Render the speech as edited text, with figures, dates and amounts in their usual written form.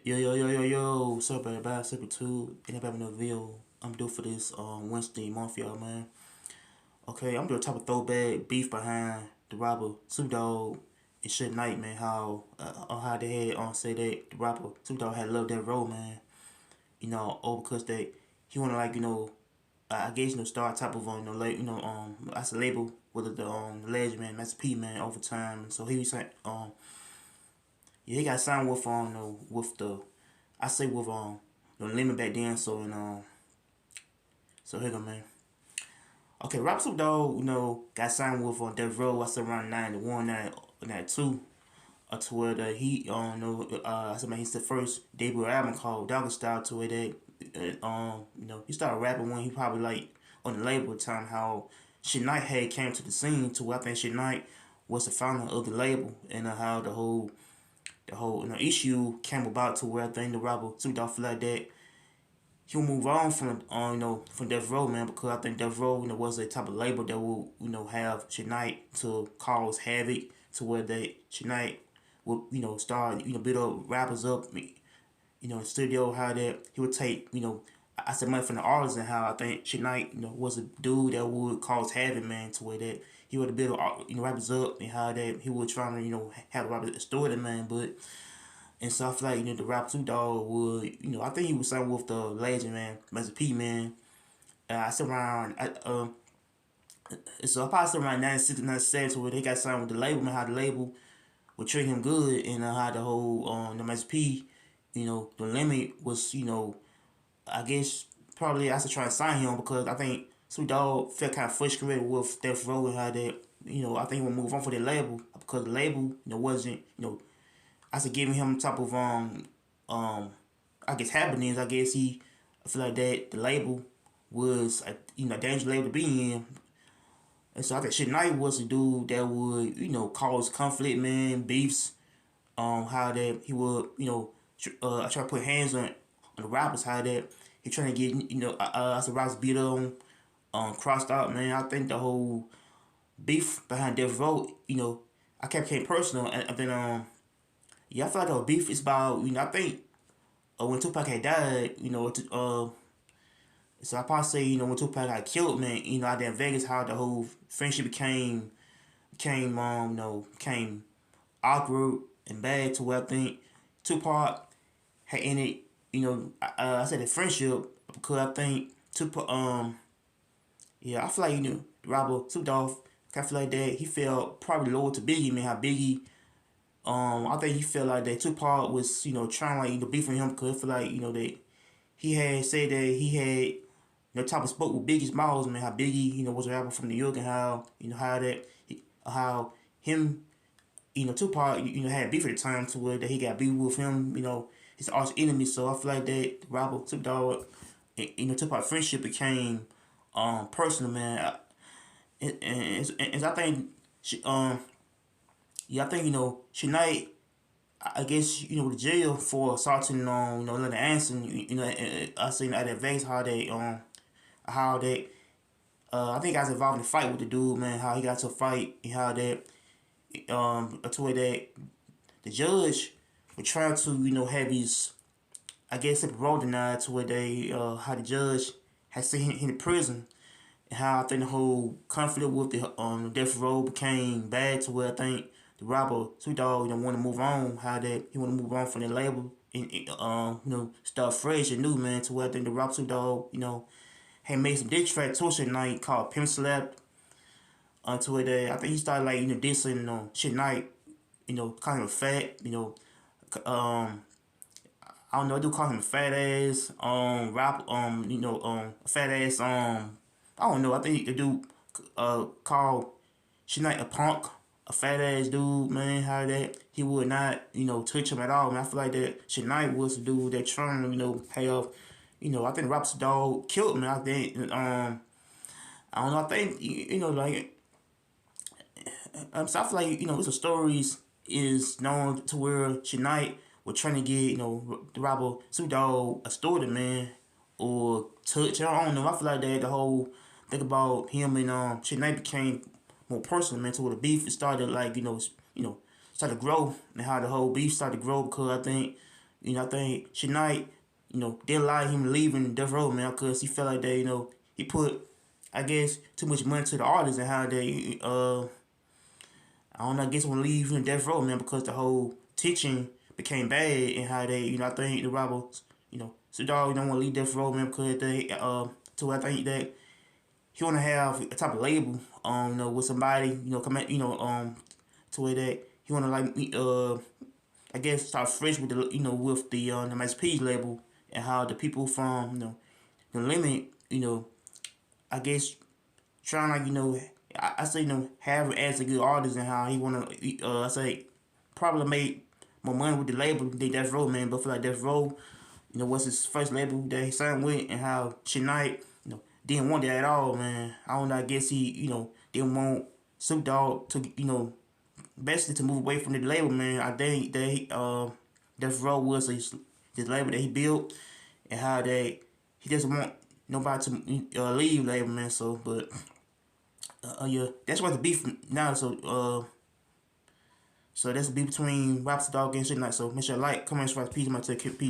Yo, what's up, everybody? Super 2, and everybody in the video. I'm due for this Wednesday month, y'all, man. Okay, I'm doing a type of throwback beef behind the rapper Snoop Dogg and Suge Knight, man. How they had say that the rapper Snoop Dogg had loved that role, man. Over because they he wanna like I guess start type of as a label with the legend man, Master P man over time. So he was like yeah, he got signed with with the I say with the limit back then. So here go, man. Okay, Rap Snoop Dogg, got signed with on Death Row. I said around 91, 92. To where he I said man, he's the first debut album called Dogg Style, to where they he started rapping when he probably like on the label at the time. How Suge Knight had came to the scene, to where I think Suge Knight was the founder of the label, and how the whole issue came about, to where I think the rapper Snoop Dogg feel like that he'll move on from from Death Row, man, because I think Death Row was a type of label that will have Suge Knight to cause havoc, to where they Suge Knight will start build up rappers up, in the studio, how that he would take I said money from the artists, and how I think Suge Knight was a dude that would cause havoc, man, to where that he would build rappers up, and how that he would try to have the rappers destroy them, man. But and so I feel like the rap Snoop Dogg would I think he was signed with the legend, man, Master P, man. I said around so I probably said around 96, 97, to where they got signed with the label, man. How the label would treat him good, and how the whole the Master P, the limit was I guess probably I should try to sign him, because I think Snoop Dogg felt kind of frustrated with Death Row, and how that I think he would move on for the label, because the label wasn't I said giving him type of um I guess happenings. I feel like that the label was a dangerous label to be in. And so I think Suge Knight was a dude that would cause conflict, man, beefs. How that he would try to put hands on the rappers. How that he trying to get I said rappers beat on crossed out, man. I think the whole beef behind Death Row, I kept came personal, and then yeah, I feel like the beef is about I think when Tupac had died, so I probably say when Tupac got killed, man, out there in Vegas, how the whole friendship became awkward and bad, to where I think Tupac had ended, I said the friendship, because I think Tupac, yeah, I feel like Robert Snoop Dogg, I feel like that he felt probably lower to Biggie, man. How Biggie, I think he felt like that Tupac was, trying like beef with him, because I feel like that he had said that he had type of spoke with Biggie Smalls, man. How Biggie, was a rapper from New York, and how how him, Tupac, had beef at the time, to where that he got beef with him, his arch enemy. So I feel like that rapper Snoop Dogg, Tupac friendship became personal, man. And I think yeah, I think Suge Knight, I guess the jail for assaulting Leonard Anderson. I seen at that Vegas how they I think I was involved in a fight with the dude, man. How he got to a fight, and how that to where that the judge would try to have his I guess parole denied, to where they how the judge had sent him in prison, and how I think the whole conflict with the death row became bad, to where I think the rapper Snoop Dogg want to move on, how that he want to move on from the label, and start fresh and new, man, to where I think the rapper Snoop Dogg had made some diss track to Suge Knight called Pimp Slap, to where I think he started like dissing Suge Knight, calling him fat, um I don't know, I do call him a fat ass, fat ass, I don't know, I think the dude, called Suge Knight a punk, a fat ass dude, man, how that, he would not, touch him at all, man. I feel like that Suge Knight was the dude that trying to, pay off, I think Rap's dog killed him, I think, I don't know, I think, like, so I feel like it's stories is known to where Suge was trying to get the rapper Snoop Dogg a story, man, or touch. I don't know. I feel like that the whole thing about him and Suge became more personal, man. To where the beef started like started to grow, and how the whole beef started to grow, because I think I think Shania, didn't like him leaving Death Row, man, because he felt like that, he put, I guess, too much money to the artists and how they, I don't know, I guess when leaving Death Row, man, because the whole teaching became bad and how they, I think the robbers, so dog, don't want to leave Death Row, man, because they, so I think that he want to have a type of label, with somebody, come at, to where that he want to like, I guess start fresh with the, with the MSP label and how the people from, the limit, I guess trying like, I say, have him as a good artist and how he want to, I say, probably make more money with the label than Death Row, man, but for like Death Row, what's his first label that he signed with and how Shania, didn't want that at all, man. I don't know, I guess he, didn't want Snoop Dogg to, basically to move away from the label, man. I think that Death Row was his label that he built and how that he doesn't want nobody to leave label, man. So, but yeah, that's what the beef now. So that's the beef between Rapstar Dogg and shit like. So make sure you like, comment, subscribe, peace, my take, peace.